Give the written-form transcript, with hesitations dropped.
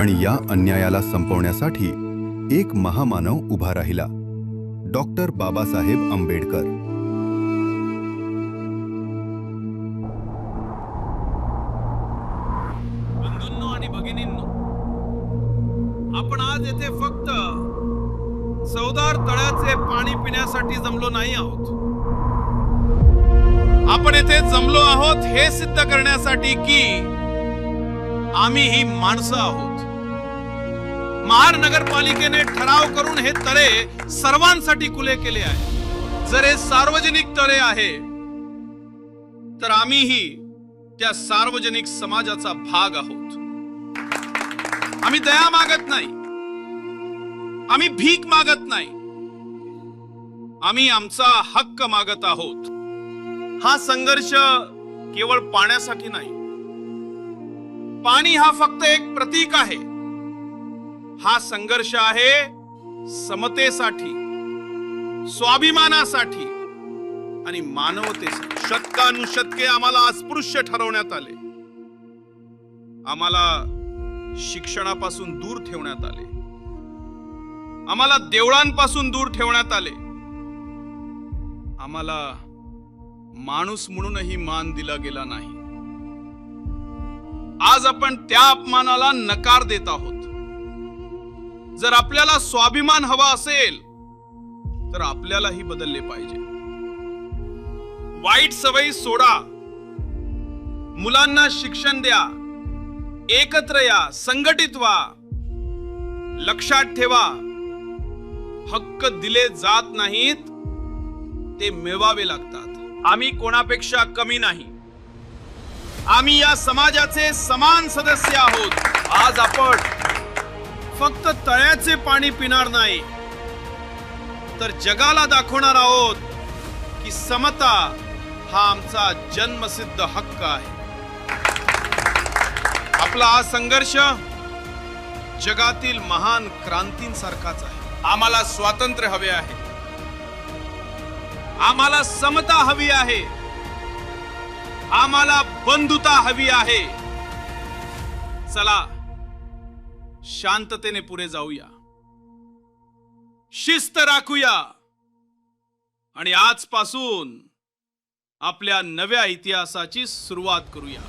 आणि या अन्यायाला संपवण्यासाठी एक महामानव उभा राहिला, डॉक्टर बाबासाहेब आंबेडकर। बंधूंनो आणि भगिनींनो, आपण आज येथे फक्त चवदार तळ्याचे पाणी पिण्यासाठी जमलो नाही आहोत। आपण येथे जमलो आहोत हे सिद्ध करण्यासाठी की आम्ही ही माणसं आहोत। महाड नगरपालिकेने ठराव करून हे तळे सर्वांसाठी खुले केले आहे। जर हे सार्वजनिक तळे आहे तर आम्हीही त्या सार्वजनिक समाजाचा भाग आहोत। आम्ही दया मागत नाही, आम्ही भीक मागत नाही, आम्ही आमचा हक्क मागत आहोत। हा संघर्ष केवळ पाण्यासाठी नाही, पाणी हा फक्त एक प्रतीक आहे। हा संघर्ष आहे समतेसाठी, स्वाभिमानासाठी आणि मानवतेसाठी। शतकानुशतके आम्हाला अस्पृश्य ठरवण्यात आले, आम्हाला शिक्षणापासून दूर ठेवण्यात आले, आम्हाला देवळांपासून दूर ठेवण्यात आले, आम्हाला माणूस म्हणूनही मान दिला गेला नाही। आज आपण त्या अपमानाला नकार देत आहोत। जर आपल्याला स्वाभिमान हवा असेल तर आपल्यालाही बदलले पाहिजे। वाईट सवयी सोडा, मुलांना शिक्षण द्या, एकत्र या, संघटित व्हा। लक्षात ठेवा, हक्क दिले जात नाहीत, ते मिळवावे लागतात। आम्ही कोणापेक्षा कमी नाही, आम्ही या समाजाचे समान सदस्य आहोत। आज आपण फक्त तळ्याचे पाणी पिणार नाही, तर जगाला दाखवणार आहोत की समता हा आमचा जन्मसिद्ध हक्क आहे। आपला हा संघर्ष जगातील महान क्रांतींसारखाच आहे। आम्हाला स्वातंत्र्य हवे आहे, आम्हाला समता हवी आहे, आम्हाला बंधुता हवी आहे। चला शांततेने पुढे जाऊया, शिस्त राखूया आणि आजपासून आपल्या नव्या इतिहासाची सुरुवात करूया।